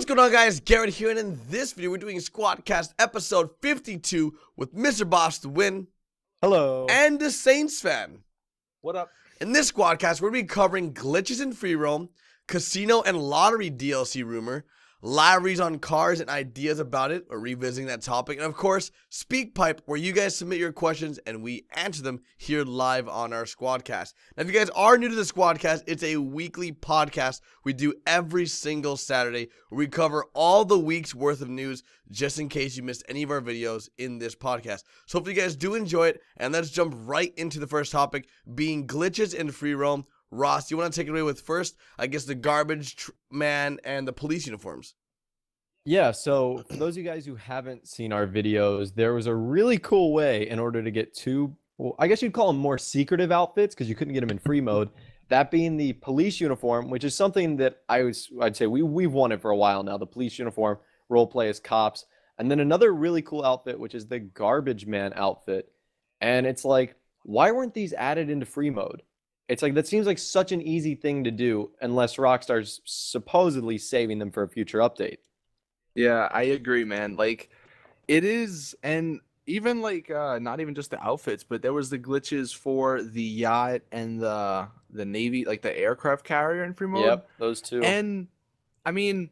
going on, guys? Garrett here, and in this video we're doing Squadcast episode 52 with Mr. Boss to win. Hello. And the Saints fan. What up? In this Squadcast, we're going to be covering glitches in free roam, casino and lottery DLC rumor, libraries on cars and ideas about it, or revisiting that topic, and of course, SpeakPipe, where you guys submit your questions and we answer them here live on our Squadcast. Now, if you guys are new to the Squadcast, it's a weekly podcast we do every single Saturday, where we cover all the week's worth of news, just in case you missed any of our videos in this podcast. So hopefully you guys do enjoy it, and let's jump right into the first topic, being glitches in free roam. Ross, you want to take it away with first, I guess, the garbage man and the police uniforms? Yeah, so for those of you guys who haven't seen our videos, there was a really cool way in order to get two, well, I guess you'd call them more secretive outfits because you couldn't get them in free mode. That being the police uniform, which is something that I'd say we've wanted for a while now, the police uniform, role play as cops. And then another really cool outfit, which is the garbage man outfit. And it's like, why weren't these added into free mode? It's like, that seems like such an easy thing to do unless Rockstar's supposedly saving them for a future update. Yeah, I agree, man. Like, it is, and even like not even just the outfits, but there was the glitches for the yacht and the Navy, like the aircraft carrier in free mode. Yep, those two. And I mean,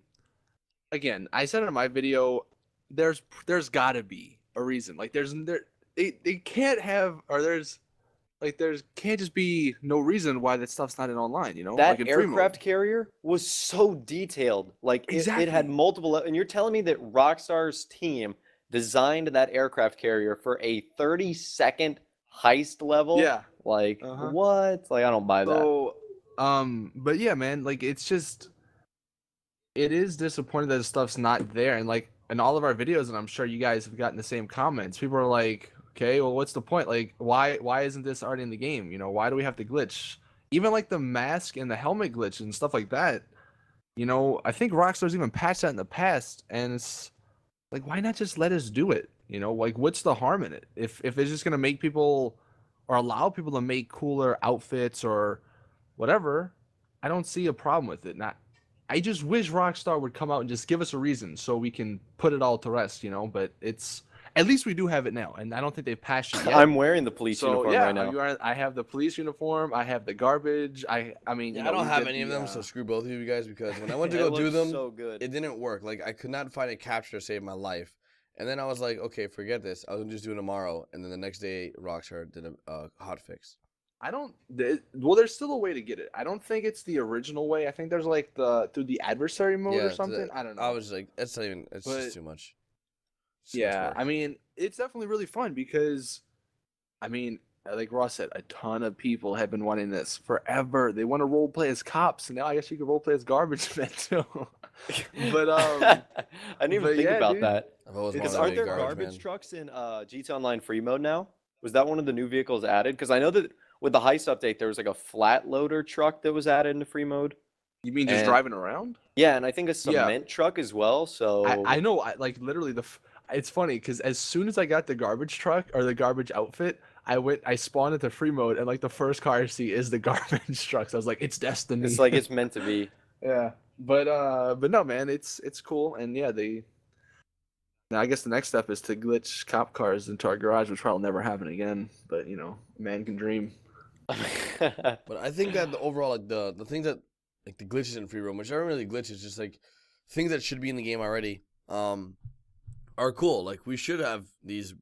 again, I said in my video, there's gotta be a reason. Like they can't have, or there can't just be no reason why that stuff's not in online, you know? That like in free aircraft mode. carrier was so detailed. Like, Exactly. it had multiple, and you're telling me that Rockstar's team designed that aircraft carrier for a 30-second heist level? Yeah. Like, what? Like, I don't buy that. So, but yeah, man, like, it's just, it is disappointing that the stuff's not there. And like, in all of our videos, and I'm sure you guys have gotten the same comments, people are like, okay, well, what's the point? Like, why isn't this already in the game? You know, why do we have to glitch? Even like the mask and the helmet glitch and stuff like that. You know, I think Rockstar's even patched that in the past, and it's like, why not just let us do it? You know, like, what's the harm in it? If it's just gonna make people or allow people to make cooler outfits or whatever, I don't see a problem with it. I just wish Rockstar would come out and just give us a reason so we can put it all to rest, you know. But it's, at least we do have it now, and I don't think they've patched it yet. I'm wearing the police uniform right now. I have the police uniform. I have the garbage. I mean, Yeah, I don't have any of them, so screw both of you guys, because when I went to go do them, so good. it didn't work. Like, I could not find a capture to save my life. And then I was like, okay, forget this. I was going to just do it tomorrow. And then the next day, Rockstar did a hot fix. Well, there's still a way to get it. I don't think it's the original way. I think there's like through the adversary mode or something. I don't know. I was like, it's not even, it's just too much. Yeah, I mean, it's definitely really fun because, I mean, like Ross said, a ton of people have been wanting this forever. They want to role play as cops, and now I guess you can role play as garbage men too. But I didn't even think about dude. that. I've always Because wanted to aren't be there a garbage man. trucks in GTA Online free mode now? Was that one of the new vehicles added? Because I know that with the heist update, there was like a flat loader truck that was added into free mode. You mean just driving around? Yeah, and I think a cement truck as well. So I know, like literally it's funny because as soon as I got the garbage truck or the garbage outfit, I spawned into free mode, and like the first car I see is the garbage truck. So I was like, it's destiny. It's like it's meant to be. Yeah, but no, man, it's cool, and yeah, now I guess the next step is to glitch cop cars into our garage, which probably never happen again. But you know, man can dream. But I think that the overall, like the things that, like the glitches in free roam, which aren't really glitches, just like things that should be in the game already, are cool. Like, we should have these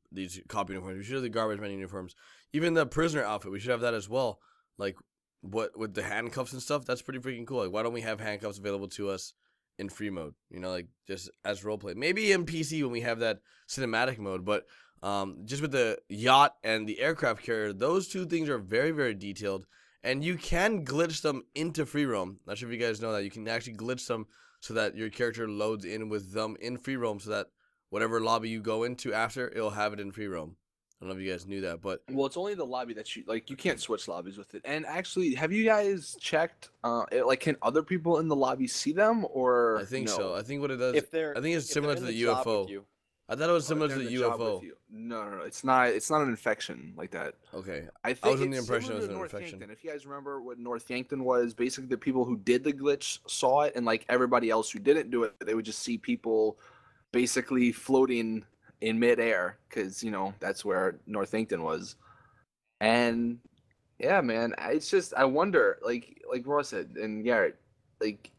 cop uniforms. We should have the garbage man uniforms. Even the prisoner outfit, we should have that as well. Like, what with the handcuffs and stuff, that's pretty freaking cool. Like, why don't we have handcuffs available to us in free mode? You know, like, just as roleplay. Maybe in PC when we have that cinematic mode, but just with the yacht and the aircraft carrier, those two things are very, very detailed, and you can glitch them into free roam. Not sure if you guys know that. You can actually glitch them so that your character loads in with them in free roam, so that whatever lobby you go into after, it'll have it in free roam. I don't know if you guys knew that, but well, it's only the lobby that you can't switch lobbies with it. And actually, have you guys checked? Like, can other people in the lobby see them, or I think no? so. I think what it does, If they're, I think it's if they're similar in to the job UFO. with you, I thought it was while similar they're to in the job with UFO. you. No, no, no. It's not. It's not an infection like that. Okay. I think was under the it's impression it similar was to an North infection. Yankton. If you guys remember what North Yankton was, basically the people who did the glitch saw it, and like everybody else who didn't do it, they would just see people basically floating in midair because that's where North Yankton was. And yeah, man, it's just I wonder, like Ross said and Garrett, like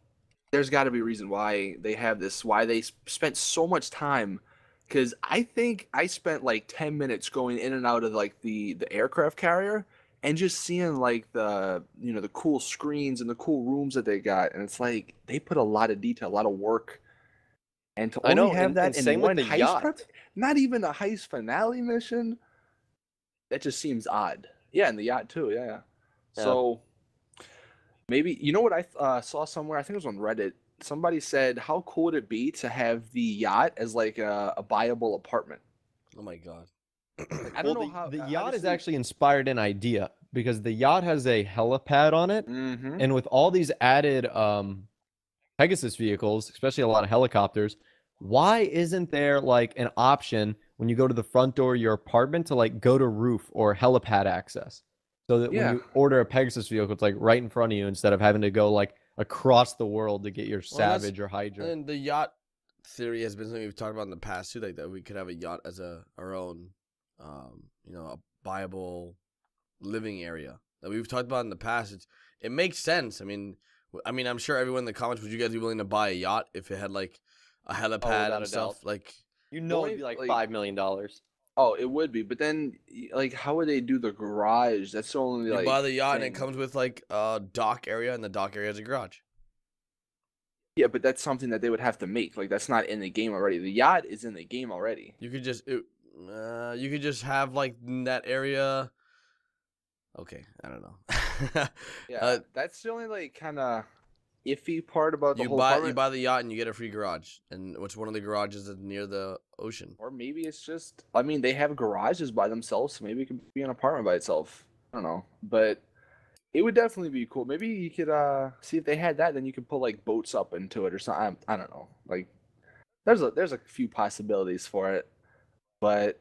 there's got to be a reason why they have this, why they spent so much time. Because I think I spent like 10 minutes going in and out of like the aircraft carrier and just seeing like the cool screens and the cool rooms that they got, and it's like they put a lot of detail, a lot of work, and to I only know, have that and in same with one the heist yacht. not even a heist finale mission, that just seems odd. Yeah, and the yacht too. Yeah, yeah. So maybe what I saw somewhere. I think it was on Reddit. Somebody said, "How cool would it be to have the yacht as like a buyable apartment?" Oh my god. Like, I don't know how the yacht is obviously- actually inspired an idea because the yacht has a helipad on it, Mhm. and with all these added Pegasus vehicles, especially a lot of helicopters, why isn't there like an option when you go to the front door of your apartment to like go to roof or helipad access? So that when Yeah. you order a Pegasus vehicle, it's like right in front of you instead of having to go like across the world to get your Well, that's- Savage or Hydra. And the yacht theory has been something we've talked about in the past too, like that we could have a yacht as our own, a viable living area that we've talked about in the past. It makes sense. I mean, I'm sure everyone in the comments, would you guys be willing to buy a yacht if it had like a helipad without and a stuff? doubt. Like, You know, it'd Only, be like like- $5 million. Oh, it would be, but then like, how would they do the garage? That's the only you like buy the yacht and thing. it comes with like a dock area, and the dock area has a garage. Yeah, but that's something that they would have to make. Like that's not in the game already. The yacht is in the game already. You could just have like that area. Okay, I don't know. Yeah, that's the only like kind of iffy part about the you whole buy apartment. you buy the yacht and you get a free garage, and which one of the garages is near the ocean? Or maybe it's just, I mean, they have garages by themselves, so maybe it could be an apartment by itself. I don't know, but it would definitely be cool. Maybe you could see if they had that, then you could put like boats up into it or something. I don't know. Like there's a few possibilities for it, but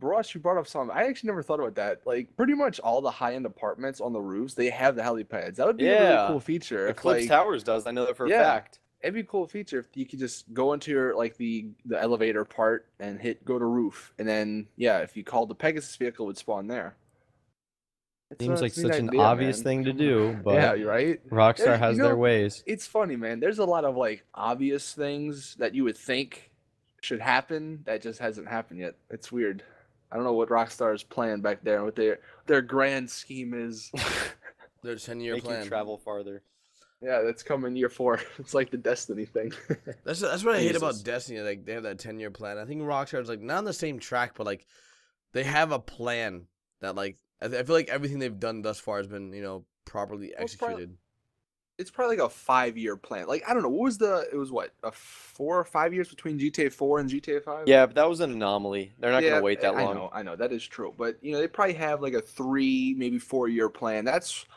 Ross, you brought up something. I actually never thought about that. Like pretty much all the high end apartments on the roofs, they have the helipads. That would be a really Yeah. cool feature. Eclipse like, Towers does. I know that for a Yeah. fact. It'd be a cool feature if you could just go into your like the elevator part and go to roof, and then if you called the Pegasus vehicle, it would spawn there. Seems like it's a neat such an idea, obvious man. thing to Come do, on. but Yeah, you're right. Rockstar There's- has their ways. It's funny, man. There's a lot of like obvious things that you would think should happen that just hasn't happened yet. It's weird. I don't know what Rockstar's plan back there, what their grand scheme is. Their 10-year Make plan. you travel farther. Yeah, that's coming year 4. It's like the Destiny thing. That's what I hate about Jesus. Destiny. Like they have that 10-year plan. I think Rockstar's like not on the same track, but like they have a plan that like I feel like everything they've done thus far has been properly Well, it's probably- executed. It's probably like a 5-year plan. Like I don't know, it was what, a 4 or 5 years between GTA 4 and GTA 5? Yeah, but that was an anomaly. They're not gonna wait that long. I know that is true, but they probably have like a 3, maybe 4-year plan. That's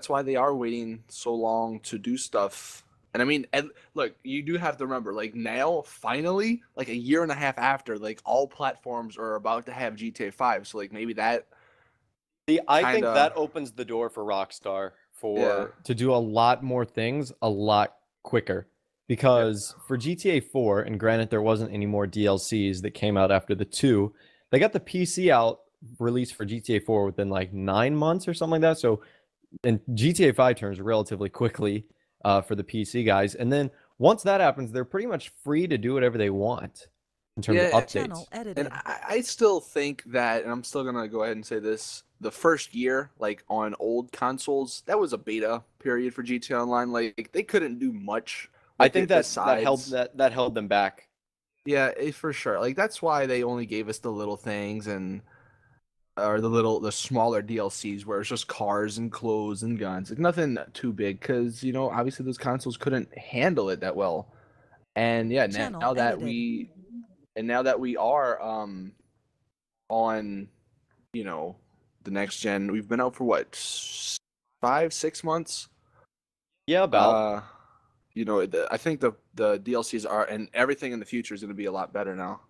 why they are waiting so long to do stuff. And I mean, look, you do have to remember, like now, finally, like a year and a half after, like all platforms are about to have GTA 5. So like maybe that. See, I think kinda- that opens the door for Rockstar to do a lot more things a lot quicker. Because for GTA 4, and granted there wasn't any more DLCs that came out after the 2, they got the PC out released for GTA 4 within like 9 months or something like that. So, and GTA 5 turns relatively quickly for the PC guys. And then once that happens, they're pretty much free to do whatever they want in terms of updates. Channel edited. And I still think that, and I'm still gonna go ahead and say this: the first year, like on old consoles, that was a beta period for GTA Online. Like they couldn't do much. I think that besides- held them back. Yeah, for sure. Like that's why they only gave us the little things or the smaller DLCs where it's just cars and clothes and guns. Like nothing too big, because obviously those consoles couldn't handle it that well. And yeah, Channel now that edited. we are on the next gen, we've been out for what, 5-6 months? Yeah, about. I think the DLCs are and everything in the future is going to be a lot better now.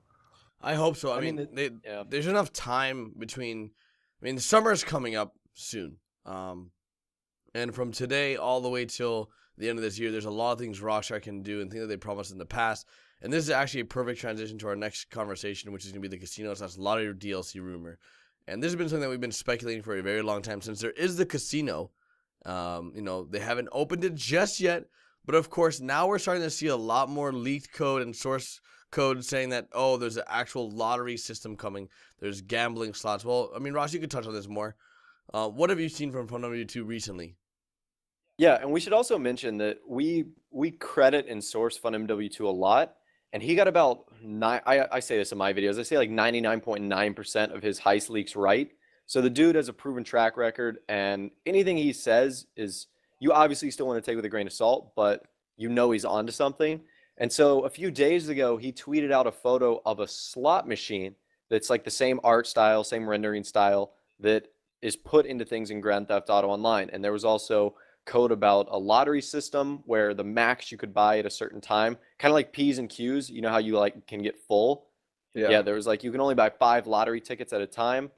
I hope so. I mean, there's enough time between. I mean, the summer's coming up soon, and from today all the way till the end of this year, there's a lot of things Rockstar can do and things that they promised in the past. And this is actually a perfect transition to our next conversation, which is going to be the casino/lottery DLC rumor. And this has been something that we've been speculating for a very long time since there is the casino. They haven't opened it just yet, but of course now we're starting to see a lot more leaked code and source code saying that, oh, there's an actual lottery system coming. There's gambling slots. Well, I mean, Ross, you could touch on this more. What have you seen from FunMW2 recently? Yeah, and we should also mention that we credit and source FunMW2 a lot, and he got about I say this in my videos. I say like 99.9% of his heist leaks right. So the dude has a proven track record, and anything he says is you obviously still want to take with a grain of salt, but you know he's onto something. And so a few days ago, he tweeted out a photo of a slot machine that's like the same art style, same rendering style that is put into things in Grand Theft Auto Online. And there was also code about a lottery system where the max you could buy at a certain time, kind of like P's and Q's, you know how you like can get full? Yeah, there was like you can only buy 5 lottery tickets at a time.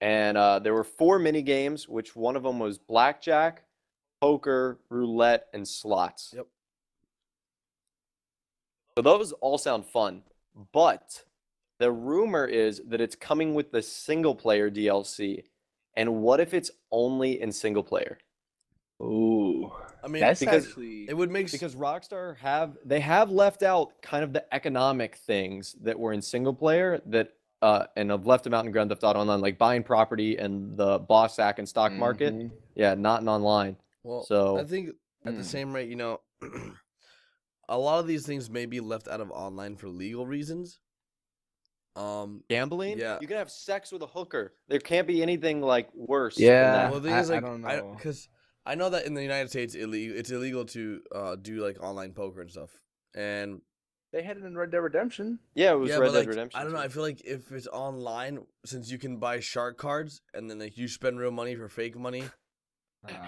And there were 4 mini games, which one of them was blackjack, poker, roulette, and slots. Yep. So those all sound fun, but the rumor is that it's coming with the single player DLC. And what if it's only in single player? Ooh. I mean, That's because actually... it would make because Rockstar have left out kind of the economic things that were in single player that and have left them out in Grand Theft Auto Online, like buying property and the boss sack and stock market. Yeah, not in online. Well, so I think at the same rate, a lot of these things may be left out of online for legal reasons. Gambling? Yeah. You can have sex with a hooker. There can't be anything like worse. Yeah. Than that. Well, the thing is, like, I don't know. because I know that in the United States, it's illegal to do like online poker and stuff. And they had it in Red Dead Redemption. Yeah, it was Red Dead like, Redemption. I don't know. I feel like if it's online, since you can buy shark cards and then like you spend real money for fake money.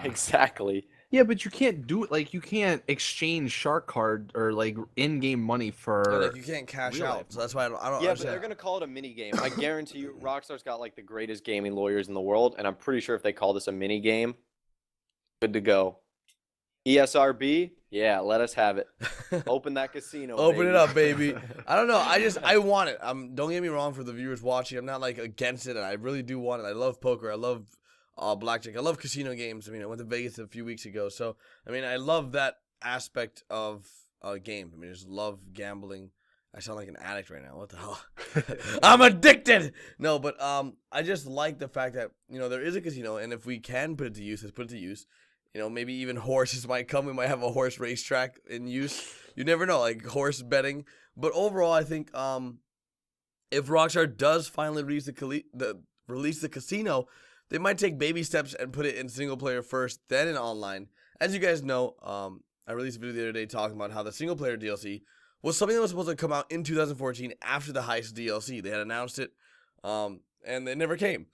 Exactly. Yeah, but you can't do it. Like you can't exchange shark card or like in-game money for. Like you can't cash out. life. So that's why I don't. Yeah, understand. but they're gonna call it a mini game. I guarantee you, Rockstar's got like the greatest gaming lawyers in the world, and I'm pretty sure if they call this a mini game, good to go. ESRB, yeah, let us have it. Open that casino. Open baby. it up, baby. I don't know. I want it. Don't get me wrong. For the viewers watching, I'm not like against it. I really do want it. I love poker. I love blackjack. I love casino games. I mean, I went to Vegas a few weeks ago, so I mean, I love that aspect of a game. I mean, I just love gambling. I sound like an addict right now. What the hell? I'm addicted. No, but I just like the fact that there is a casino, and if we can put it to use, let's put it to use. Maybe even horses might come. We might have a horse racetrack in use. You never know, like horse betting. But overall, I think if Rockstar does finally release the casino, they might take baby steps and put it in single player first, then in online. As you guys know, I released a video the other day talking about how the single player DLC was something that was supposed to come out in 2014 after the Heist DLC. They had announced it, and it never came.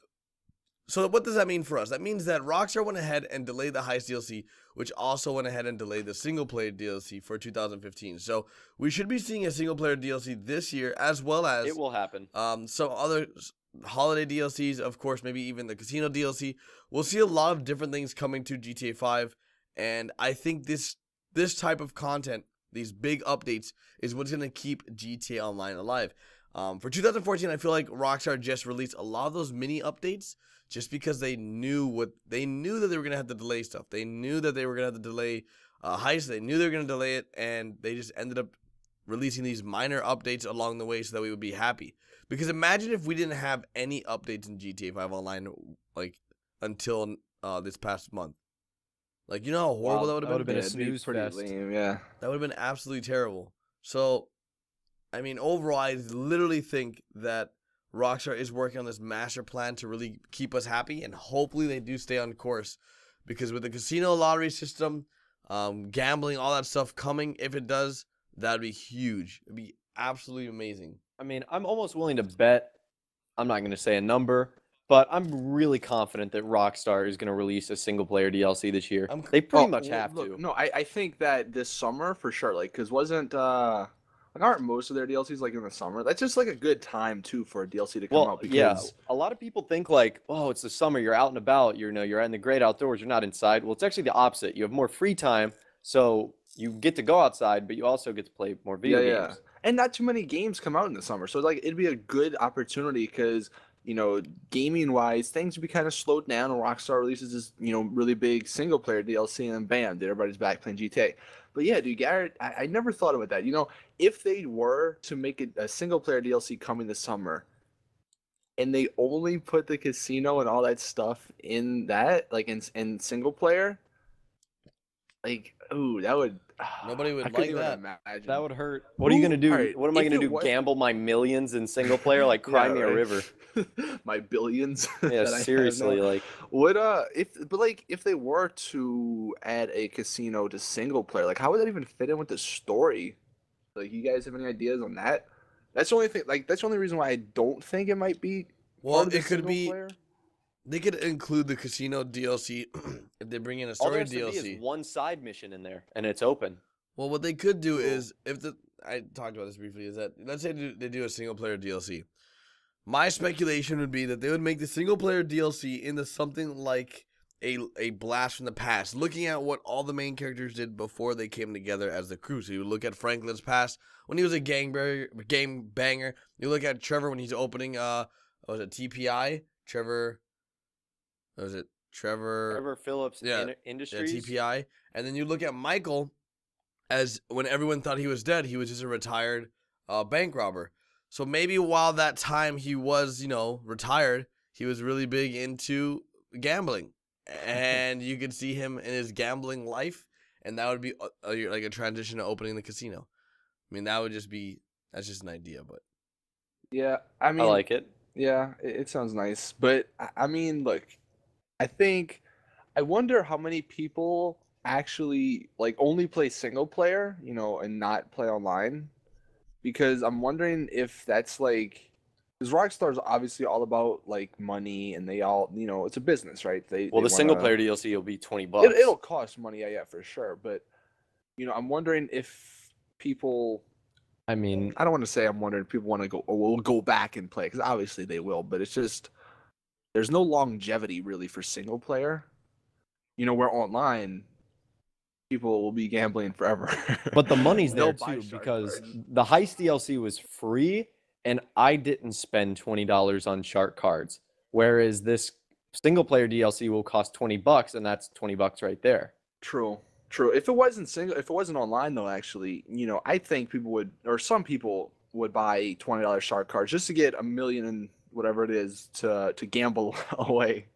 So what does that mean for us? That means that Rockstar went ahead and delayed the Heist DLC, which also went ahead and delayed the single-player DLC for 2015. So we should be seeing a single-player DLC this year, as well as it will happen. Some other holiday DLCs, of course, maybe even the casino DLC. We'll see a lot of different things coming to GTA 5, and I think this type of content, these big updates, is what's going to keep GTA Online alive. For 2014, I feel like Rockstar just released a lot of those mini updates just because they knew that they were going to have to delay stuff. They knew that they were going to have to delay Heist. They knew they were going to delay it, and they just ended up releasing these minor updates along the way so that we would be happy. Because imagine if we didn't have any updates in GTA 5 Online like until this past month. Like, how horrible that would have been? a snooze fest. Lame, yeah. That would have been absolutely terrible. So, I mean, overall, I literally think that Rockstar is working on this master plan to really keep us happy, and hopefully they do stay on course. Because with the casino lottery system, gambling, all that stuff coming, if it does, that'd be huge. It'd be absolutely amazing. I mean, I'm almost willing to bet, I'm not going to say a number, But I'm really confident that Rockstar is going to release a single player DLC this year. I'm- They pretty Oh, much well, have look, to. No, I think that this summer for sure. Like, cause wasn't like aren't most of their DLCs like in the summer? That's just like a good time too for a DLC to come Well, out yeah, because a lot of people think like, oh, it's the summer, you're out and about, you're in the great outdoors, you're not inside. Well, it's actually the opposite. You have more free time, so you get to go outside, but you also get to play more video games. and not too many games come out in the summer, so like it'd be a good opportunity because gaming wise, things would be kind of slowed down. And Rockstar releases this really big single player DLC, and then bam, everybody's back playing GTA. But yeah, dude, Garrett, I never thought about that. If they were to make it a single player DLC coming this summer, and they only put the casino and all that stuff in that, like in single player, like, ooh, that would. Nobody would I couldn't like even that. imagine. That would hurt. What are you gonna do? Alright, What am I if gonna it do? was- Gamble my millions in single player? Like cry Yeah, me a right. river. My billions. Yeah, that I have seriously. now. Like, Would if they were to add a casino to single player, like how would that even fit in with the story? Like, you guys have any ideas on that? That's the only thing. Like, that's the only reason why I don't think it might be. Well, part of the it could single be. player. They could include the casino DLC if they bring in a all there story has to be DLC. is one side mission in there, and it's open. Well, what they could do Cool. is I talked about this briefly, is that let's say they do a single player DLC. My speculation would be that they would make the single player DLC into something like a blast from the past, looking at what all the main characters did before they came together as the crew. So you look at Franklin's past when he was a gang banger. You look at Trevor when he's opening was it TPI? Trevor Trevor Phillips Yeah, Industries. TPI. And then you look at Michael as when everyone thought he was dead, he was just a retired bank robber. So maybe while that time he was, retired, he was really big into gambling. And you could see him in his gambling life, and that would be like a transition to opening the casino. I mean, that's just an idea, but Yeah, I I mean, like it. yeah, it sounds nice, but I mean, look, I wonder how many people actually like only play single player, and not play online, because I'm wondering if that's like, because Rockstar's obviously all about like money, and they all, it's a business, right? Well, they the single wanna- player DLC will be $20. It'll cost money, yeah, for sure, but I'm wondering if people. I mean, I don't want to say I'm wondering if people want to go, oh, we'll go back and play, because obviously they will, but it's just there's no longevity really for single player. Where online people will be gambling forever. but the money's They'll there buy too shark because cards. the heist DLC was free, and I didn't spend $20 on shark cards. Whereas this single player DLC will cost $20, and that's $20 right there. True. If it wasn't online though, actually, I think people would, or some people would buy $20 shark cards just to get a million and whatever it is to gamble away.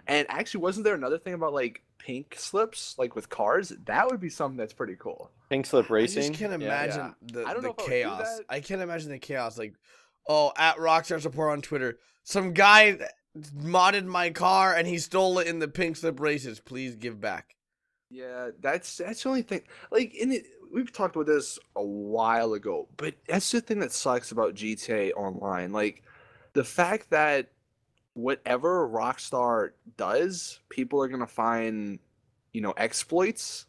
And actually, wasn't there another thing about like pink slips, like with cars? That would be something that's pretty cool. Pink Slip Racing. I just can't imagine I don't know the if I would do chaos. that. I can't imagine the chaos. Like, oh, at Rockstar Support on Twitter, some guy modded my car and he stole it in the pink slip races. Please give back. Yeah, that's the only thing. Like, we've talked about this a while ago, but that's the thing that sucks about GTA Online. Like, the fact that whatever Rockstar does, people are gonna find, exploits.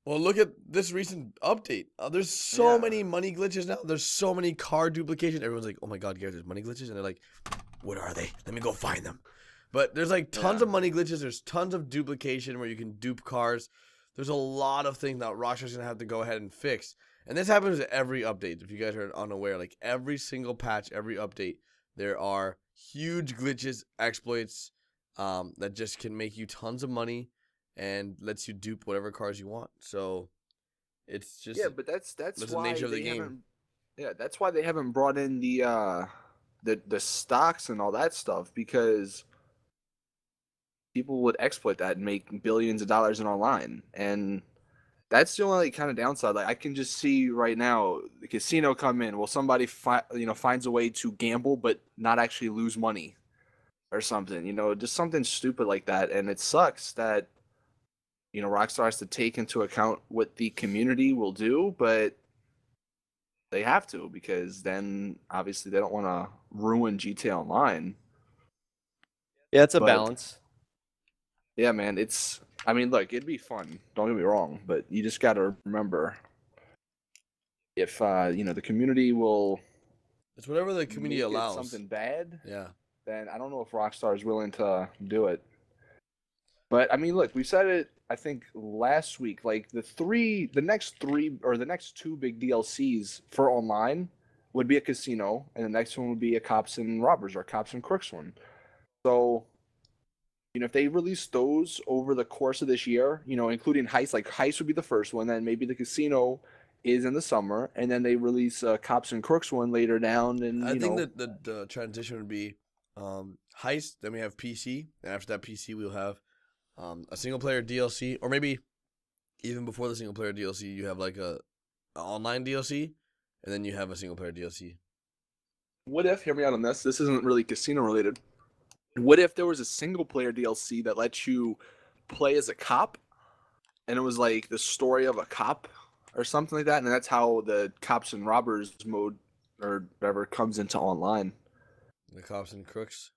Well, look at this recent update. There's so Yeah. many money glitches now. There's so many car duplication. Everyone's like, "Oh my god, Garrett, there's money glitches," and they're like, "What are they? Let me go find them." But there's like tons Yeah. of money glitches. There's tons of duplication where you can dupe cars. There's a lot of things that Rockstar's gonna have to go ahead and fix. And this happens with every update. If you guys are unaware, like every single patch, every update, there are huge glitches, exploits that just can make you tons of money and lets you dupe whatever cars you want. So it's just Yeah, but that's the why nature of the they game. haven't. Yeah, that's why they haven't brought in the stocks and all that stuff, because people would exploit that and make billions of dollars in online, and that's the only kind of downside. Like, I can just see right now the casino come in. Well, somebody finds a way to gamble but not actually lose money or something. Just something stupid like that, and it sucks that Rockstar has to take into account what the community will do, but they have to, because then obviously they don't want to ruin GTA Online. Yeah, it's a But- balance. Yeah, man, I mean, look, it'd be fun. Don't get me wrong, but you just got to remember if the community will It's whatever the community make it allows. something bad, Yeah. then I don't know if Rockstar is willing to do it. But I mean, look, we said it I think last week, like the next two big DLCs for online would be a casino, and the next one would be a cops and robbers or cops and crooks one. So, if they release those over the course of this year, including heist, like heist would be the first one, then maybe the casino is in the summer, and then they release a cops and crooks one later down, and I think that the transition would be heist, then we have PC, and after that PC we'll have a single player DLC, or maybe even before the single player DLC you have like a online DLC, and then you have a single player DLC. What if, hear me out on this, this isn't really casino related. What if there was a single player DLC that lets you play as a cop, and it was like the story of a cop or something like that, and that's how the cops and robbers mode or whatever comes into online. The cops and crooks.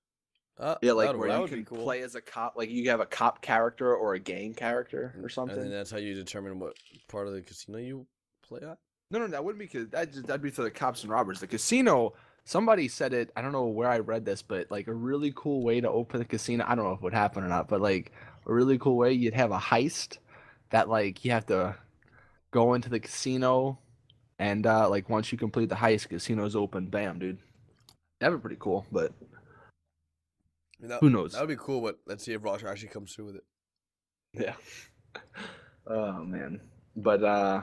Yeah, like that where you would be can cool. play as a cop, like you have a cop character or a gang character or And something. then that's how you determine what part of the casino you play at. No, that wouldn't be that'd be for the cops and robbers. The casino, somebody said it. I don't know where I read this, but like a really cool way to open the casino. I don't know if it would happen or not, but like a really cool way, you'd have a heist that like you have to go into the casino, and like once you complete the heist, casino's open. Bam, dude. That'd be pretty cool, but who knows? That would be cool, but let's see if Rockstar actually comes through with it. Yeah. Oh man, but I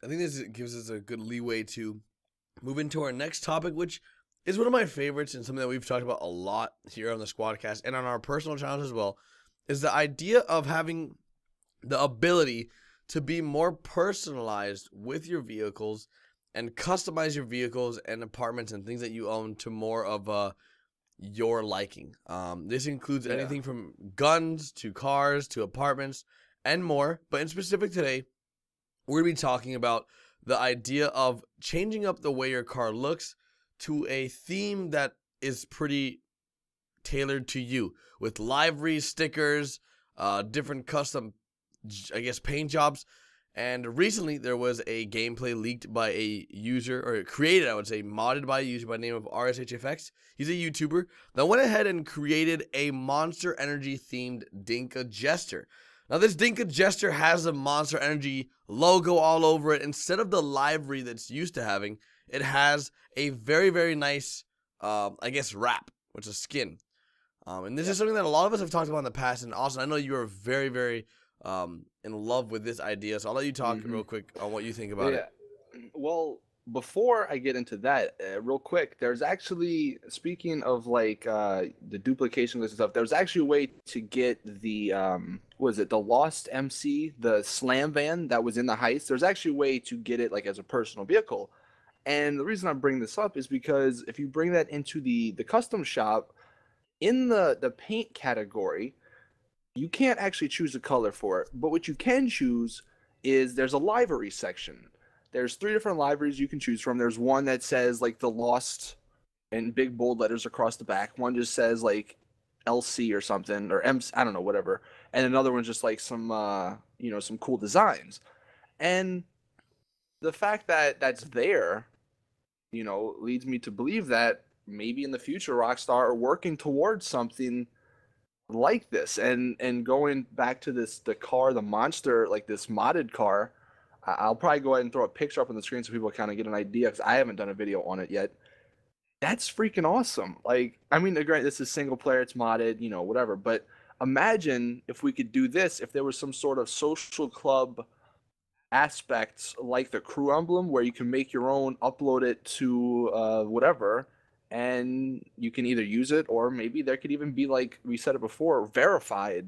think this gives us a good leeway to move into our next topic, which is one of my favorites and something that we've talked about a lot here on the Squadcast and on our personal channels as well, is the idea of having the ability to be more personalized with your vehicles and customize your vehicles and apartments and things that you own to more of your liking. This includes anything from guns to cars to apartments and more. But in specific today, we're going to be talking about the idea of changing up the way your car looks to a theme that is pretty tailored to you, with liveries, stickers, different custom, I guess, paint jobs. And recently there was a gameplay leaked by a user, or created, I would say, modded by a user by the name of RSHFX. He's a YouTuber that went ahead and created a Monster Energy themed Dinka Jester. Now this Dinka Jester has a Monster Energy logo all over it. Instead of the livery that's used to having, it has a very, very nice, I guess, wrap, which is skin. And this is something that a lot of us have talked about in the past. And Austin, I know you are very, very in love with this idea, so I'll let you talk real quick on what you think about it. Well, before I get into that, real quick, there's actually, speaking of like the duplication list and stuff, there's actually a way to get the the Lost MC, the slam van that was in the heist. There's actually a way to get it like as a personal vehicle, and the reason I bring this up is because if you bring that into the custom shop, in the paint category, you can't actually choose a color for it, but what you can choose is there's a livery section. There's 3 different liveries you can choose from. There's one that says like the Lost in big bold letters across the back. One just says like LC or something, or M, I don't know, whatever. And another one's just like some some cool designs. And the fact that that's there, leads me to believe that maybe in the future Rockstar are working towards something like this. And going back to the car, the monster, like this modded car, I'll probably go ahead and throw a picture up on the screen so people kind of get an idea, because I haven't done a video on it yet. That's freaking awesome. Like, I mean, granted, this is single player, it's modded, whatever, but imagine if we could do this, if there was some sort of social club aspects like the crew emblem where you can make your own, upload it to whatever, and you can either use it, or maybe there could even be, like we said it before, verified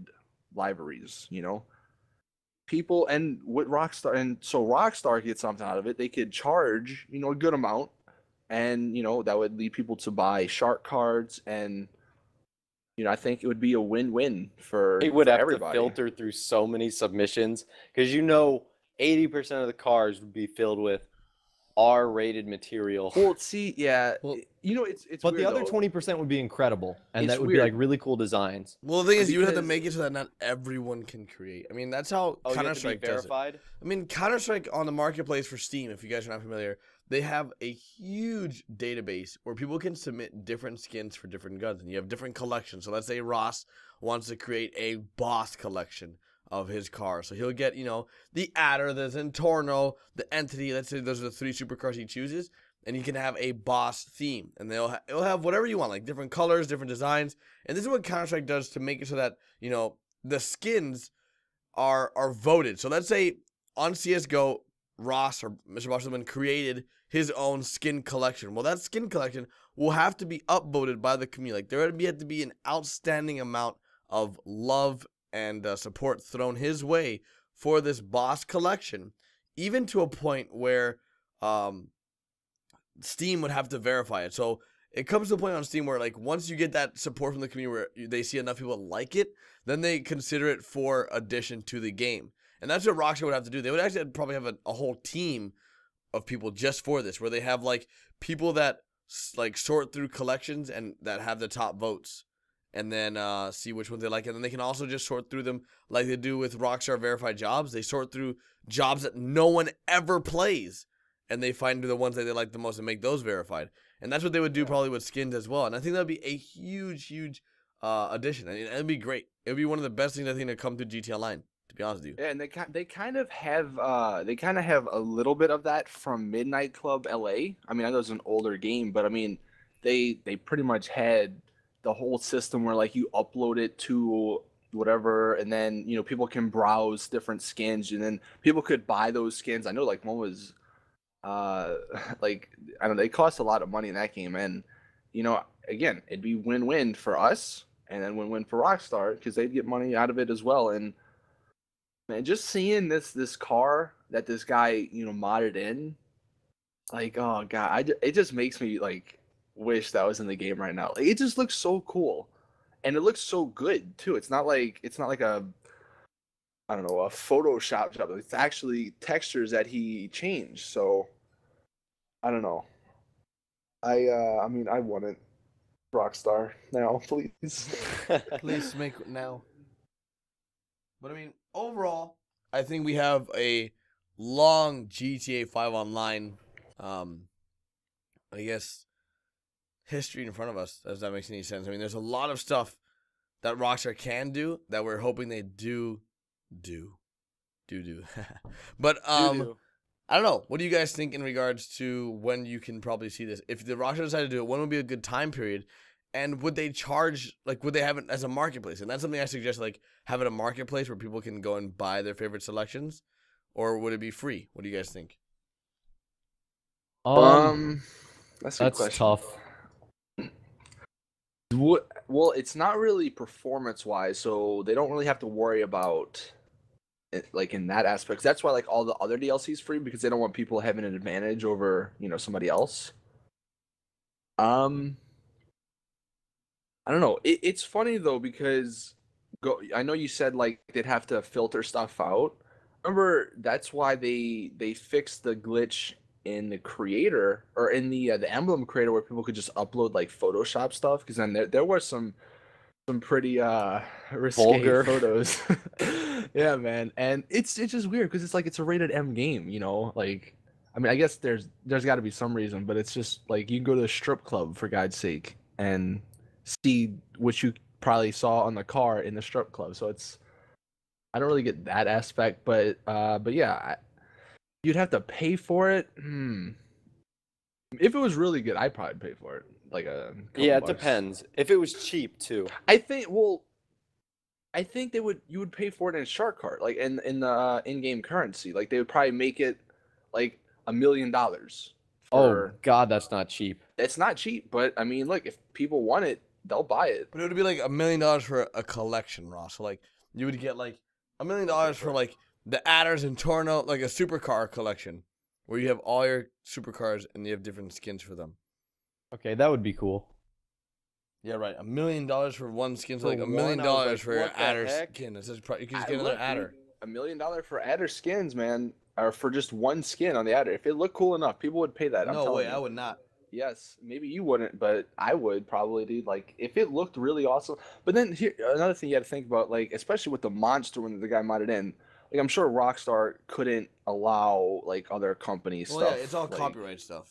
liveries, people. And what Rockstar, and so Rockstar gets something out of it. They could charge a good amount, and that would lead people to buy shark cards, and I think it would be a win-win for It would have everybody. to filter through so many submissions, because 80% of the cars would be filled with R-rated material. Well, see, yeah, Well, it's But weird, the other though. 20% would be incredible, and It's that would be weird. like really cool designs. Well, the thing is, you would have to Because- make it so that not everyone can create. I mean, that's how Oh, you have to be Counter-Strike does it. verified? I mean, Counter-Strike on the marketplace for Steam, if you guys are not familiar, they have a huge database where people can submit different skins for different guns, and you have different collections. So let's say Ross wants to create a boss collection of his car. So he'll get, the Adder, the Zentorno, the Entity. Let's say those are the 3 supercars he chooses, and you can have a boss theme, and it'll have whatever you want, like different colors, different designs. And this is what Counter-Strike does to make it so that, the skins are voted. So let's say on CS:GO, Ross or Mr. Boschman created his own skin collection. Well, that skin collection will have to be upvoted by the community. Like, there would have to be an outstanding amount of love and support thrown his way for this boss collection, even to a point where Steam would have to verify it. So it comes to a point on Steam where, like, once you get that support from the community where they see enough people like it, then they consider it for addition to the game. And that's what Rockstar would have to do. They would actually probably have a whole team of people just for this, where they have, like, people that, like, sort through collections and that have the top votes, and then see which ones they like. And then they can also just sort through them like they do with Rockstar verified jobs. They sort through jobs that no one ever plays, and they find the ones that they like the most and make those verified. And that's what they would do probably with skins as well. And I think that would be a huge, huge addition. I mean, it would be great. It would be one of the best things I think to come to GTA Online, to be honest with you. Yeah, and they kind of have a little bit of that from Midnight Club LA. I mean, I know it's an older game, but I mean, they pretty much had the whole system where, like, you upload it to whatever, and then people can browse different skins, and then people could buy those skins. I know, like, one was like, I don't know, it cost a lot of money in that game, and again, it'd be win-win for us, and then win-win for Rockstar, because they'd get money out of it as well. And man, just seeing this car that this guy modded in, like, oh god, it just makes me, like, wish that was in the game right now. Like, it just looks so cool, and it looks so good too. It's not like a, I don't know, a Photoshop job. It's actually textures that he changed. So I don't know. I mean, I want it. Rockstar now, please. Please make it now. But I mean, overall, I think we have a long GTA 5 Online, I guess, history in front of us, if that makes any sense. I mean, there's a lot of stuff that Rockstar can do that we're hoping they do. But I don't know. What do you guys think in regards to when you can probably see this? If the Rockstar decided to do it, when would be a good time period? And would they charge, like, would they have it as a marketplace? And that's something I suggest, like, have it a marketplace where people can go and buy their favorite selections, or would it be free? What do you guys think? That's a good question. Tough. Well, it's not really performance-wise, so they don't really have to worry about it, like, in that aspect. That's why, like, all the other DLC is free, because they don't want people having an advantage over, somebody else. I don't know. It's funny though, because I know you said, like, they'd have to filter stuff out. Remember, that's why they fixed the glitch in the creator, or in the emblem creator, where people could just upload, like, Photoshop stuff, because then there were some pretty risque Vulgar photos. Yeah, man. And it's just weird, because it's like, it's a rated M game, like, I mean, I guess there's got to be some reason, but it's just like, you can go to a strip club, for God's sake, and see what you probably saw on the car in the strip club. So I don't really get that aspect, but yeah, you'd have to pay for it. If it was really good, I'd probably pay for it. Like a couple Yeah, it bucks. depends. If it was cheap too. I think you would pay for it in a shark card, like in the in-game currency. Like, they would probably make it like $1 million. Oh god, that's not cheap. It's not cheap, but I mean, look, if people want it, they'll buy it. But it would be like $1 million for a collection, Ross. So, like, you would get, like, $1 million for, like, the Adders and Torno, like a supercar collection, where you have all your supercars and you have different skins for them. Okay, that would be cool. Yeah, right. $1 million for one skin, so For like $1 million one, I was like, for your what the Adder heck? skin. You can just get another Adder. $1 million for Adder skins, man. or for just one skin on the adder. If it looked cool enough, people would pay that. I'm No telling way, you. I would not. Yes, maybe you wouldn't, but I would probably, dude. Like, if it looked really awesome. But then here, another thing you got to think about, like, especially with the monster when the guy modded in, like, I'm sure Rockstar couldn't allow like other companies Well, stuff. yeah, it's all like, copyright stuff.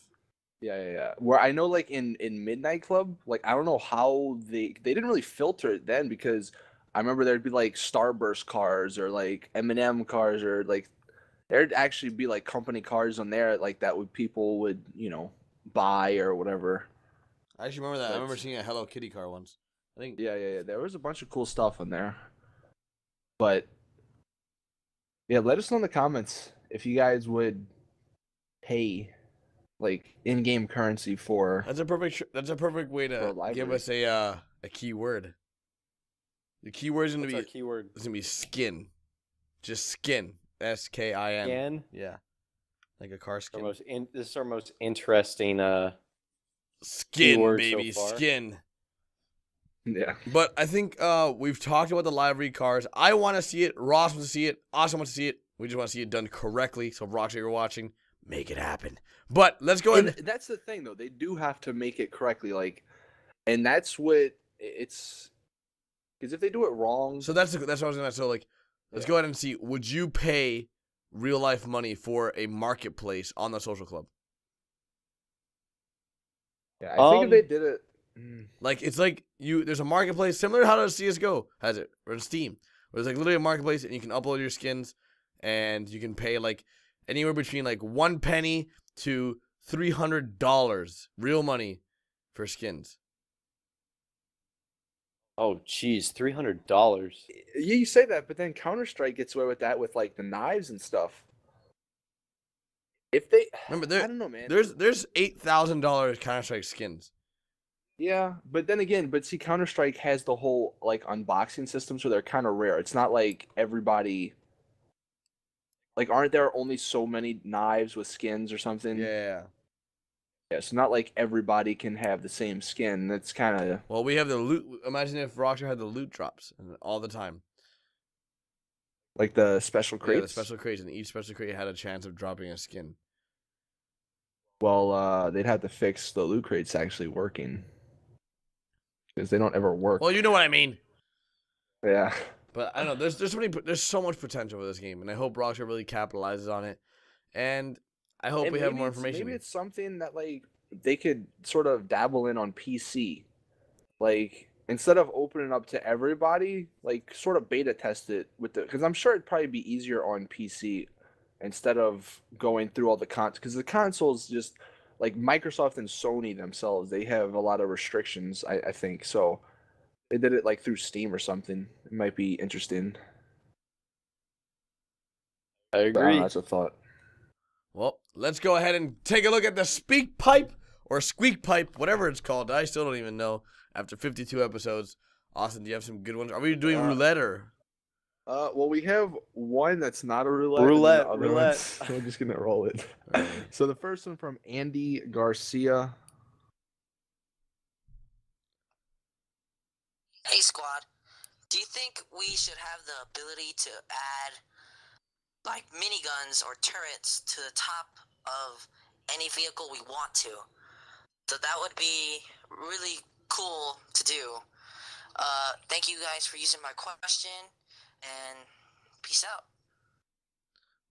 Yeah. Where I know, like in Midnight Club, like I don't know how they didn't really filter it then because I remember there'd be like Starburst cars or like M&M cars or like there'd actually be like company cars on there like that would people would buy or whatever. I actually remember that. I But- remember seeing a Hello Kitty car once. I think. Yeah. There was a bunch of cool stuff on there. But yeah, let us know in the comments if you guys would pay like in-game currency for. That's a perfect way For a to give library. us a keyword. The keyword is gonna What's be our keyword? it's gonna be skin, just skin. SKIN. Skin. Yeah, like a car skin. This is our most interesting. Skin, keyword so baby, far. skin. Yeah. But I think we've talked about the library cars. I want to see it. Ross wants to see it. Austin wants to see it. We just want to see it done correctly. So, Rockstar, you're watching, make it happen. But let's go And ahead. that's the thing, though. They do have to make it correctly, like, and that's what it's. Because if they do it wrong, So that's what I was gonna. So like, let's go ahead and see. Would you pay real life money for a marketplace on the social club? yeah, I think if they did it, Like it's like there's a marketplace similar to how does CS:GO has it or in Steam, where there's like literally a marketplace and you can upload your skins and you can pay like anywhere between like 1 penny to $300 real money for skins. Oh, geez, $300. yeah, you say that, but then Counter Strike gets away with that with like the knives and stuff. If they, Remember, I don't know, man. there's $8,000 Counter Strike skins. Yeah, but then again, see, Counter Strike has the whole like unboxing system, so they're kind of rare. It's not like everybody. Like, aren't there only so many knives with skins or something? Yeah. Yeah, so not like everybody can have the same skin. That's kind of Well, we have the loot. Imagine if Rockstar had the loot drops all the time. like the special crates. Yeah, the special crates, and each special crate had a chance of dropping a skin. Well, they'd have to fix the loot crates actually working because they don't ever work. Well, you know what I mean. Yeah. But I don't know. There's so much potential for this game, and I hope Rockstar really capitalizes on it. And I hope And we have maybe more it's- information. Maybe it's something that like they could sort of dabble in on PC. Like instead of opening up to everybody, like sort of beta test it with the because I'm sure it'd probably be easier on PC instead of going through all the consoles because the consoles just like Microsoft and Sony themselves, they have a lot of restrictions, I think. So they did it like through Steam or something. It might be interesting. I But I don't agree. know, that's a thought. Well, let's go ahead and take a look at the speak pipe or squeak pipe, whatever it's called. I still don't even know. After 52 episodes, Austin, do you have some good ones? Are we doing roulette or? Well, we have one that's not a roulette. and Roulette, the other roulette. one's- We're just gonna roll it. Alright. So the first one from Andy Garcia. Hey squad, do you think we should have the ability to add like miniguns or turrets to the top of any vehicle we want to? So that would be really cool to do. Thank you guys for using my question and peace out.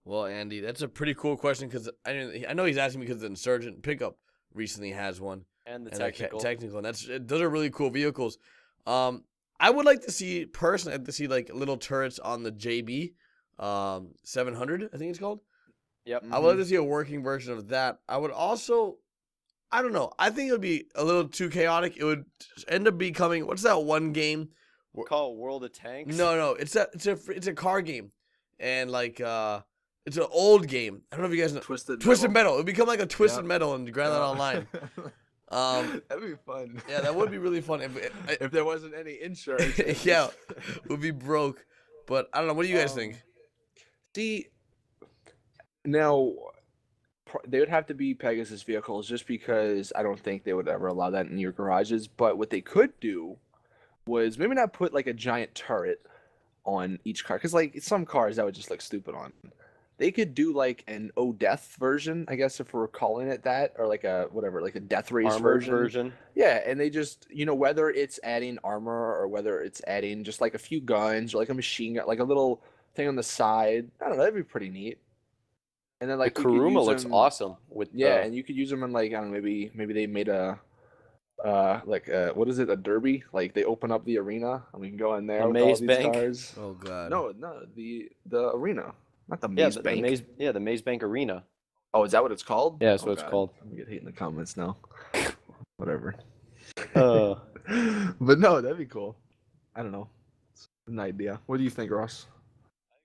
Well, Andy, that's a pretty cool question because I know he's asking because the Insurgent pickup recently has one. And the And technical. technical, and those are really cool vehicles. I would like to see personally, like little turrets on the JB, 700, I think it's called. Yep. I would like to see a working version of that. I would also, I don't know, I think it would be a little too chaotic. It would end up becoming what's that one game? Call it World of Tanks. No, it's a car game, and like it's an old game. I don't know if you guys know. Twisted Metal. It would become like a Twisted Yep. Metal and Grand Theft Online. That'd be fun. Yeah, that would be really fun. If there wasn't any insurance. Yeah, would be broke. But I don't know. What do you guys think? See, now they would have to be Pegasus vehicles just because I don't think they would ever allow that in your garages. But what they could do was maybe not put like a giant turret on each car because like some cars that would just look stupid on. they could do like an O-Death version, I guess if we're calling it that, or like a whatever, like a Death Race Armored version. Yeah, and they just, whether it's adding armor or whether it's adding just like a few guns or like a machine gun, like a little thing on the side. I don't know, that'd be pretty neat. And then like the you could Kuruma use looks them, awesome with and you could use them in like, I don't know, maybe they made a what is it, a derby? Like they open up the arena and we can go in there A with all maze these bank? cars. Oh god. No, the arena, not the yeah, maze bank. the Maze Bank Arena. Oh, is that what it's called? Yeah, that's Oh, what it's God. called. I'm gonna get hate in the comments now. Whatever. Uh, But no, that'd be cool. I don't know. It's an idea. What do you think, Ross?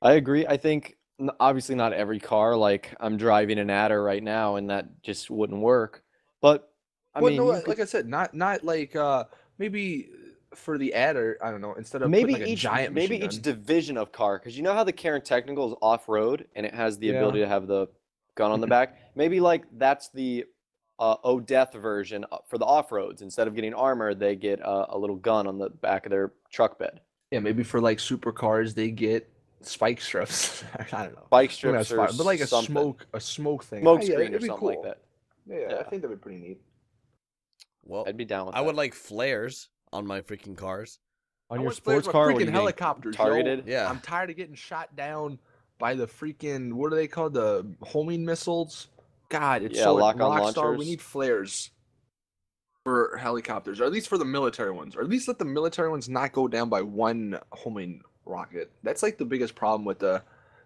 I agree. I think obviously not every car. Like I'm driving an Adder right now, and that just wouldn't work. But I mean, no, you like could- I said, not like maybe for the adder. I don't know. Instead of maybe putting, like, each a giant maybe machine each gun. division of car, because you know how the Karen Technical is off road and it has the Yeah. ability to have the gun on the back. Maybe like that's the O-Death version for the off roads. Instead of getting armor, they get a little gun on the back of their truck bed. Yeah, maybe for like supercars, they get spike strips. I don't know. Bike Maybe strips that's or fine, but like a something. smoke thing. Smoke Yeah, screen it'd or be something cool. like that. Yeah, Yeah. I think that'd be pretty neat. Well, I'd be down with I that. would like flares on my freaking cars. On I your want flares sports with car, what are freaking you getting helicopters. yo. targeted. Yeah. I'm tired of getting shot down by the freaking, what are they called? The homing missiles. God, it's Yeah, so lock-on Rockstar. We launchers. need flares for helicopters, or at least for the military ones, or at least let the military ones not go down by one homing rocket. That's like the biggest problem with the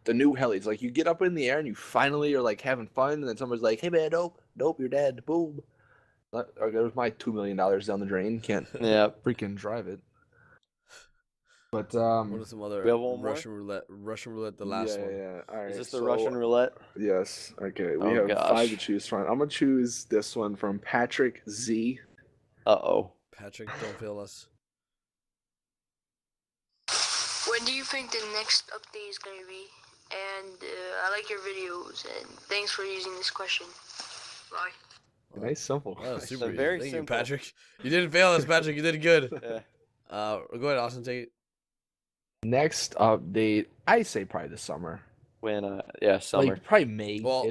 new helis. Like you get up in the air and you finally are like having fun, and then someone's like, "Hey man, nope, you're dead." Boom. There's my $2 million down the drain. Can't Yeah. freaking drive it. But What are some other we have one more? Russian roulette? The last one. Yeah. All right. Is this the so- Russian roulette? Yes. Okay. We Oh, have gosh. 5 to choose from. I'm gonna choose this one from Patrick Z. Uh-oh. Patrick, don't fail us. When do you think the next update is going to be? And I like your videos, and thanks for using this question. Bye. Nice, simple. That was Nice. super easy. very Thank simple. you, Patrick. You didn't fail us, Patrick. You did good. Yeah. Go ahead, Austin. Take it. Next update, I say probably this summer. When yeah, summer. Like probably May-ish. Well,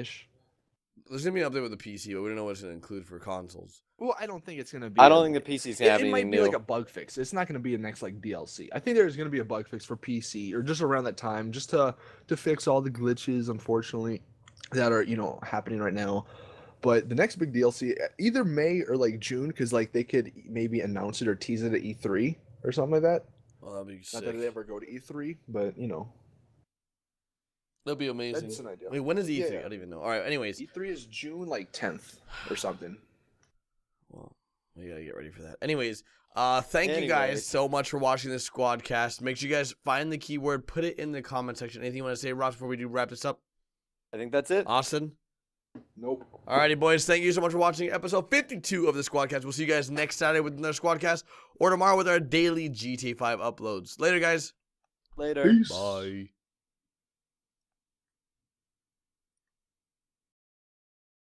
There's gonna be an update with the PC, but we don't know what it's gonna include for consoles. Well, I don't think it's gonna be. I don't think the PC's gonna have It might anything be new. like a bug fix. It's not gonna be a next like DLC. I think there's gonna be a bug fix for PC or just around that time, just to fix all the glitches, unfortunately, that are happening right now. But the next big DLC, either May or like June, because like they could maybe announce it or tease it at E3 or something like that. Well, that'd be sick. Not that they ever go to E3, but That'd be amazing. that's an idea. Wait, when is E3? Yeah. I don't even know. All right. Anyways, E3 is June like 10th or something. well, we gotta get ready for that. Anyways, thank you guys Anyways. so much for watching this Squadcast. Make sure you guys find the keyword, put it in the comment section. Anything you want to say, Ross, before we do wrap this up? I think that's it. Austin? Nope. Alrighty, boys. Thank you so much for watching episode 52 of the Squadcast. We'll see you guys next Saturday with another Squadcast or tomorrow with our daily GTA 5 uploads. Later, guys. Later. Peace. Bye.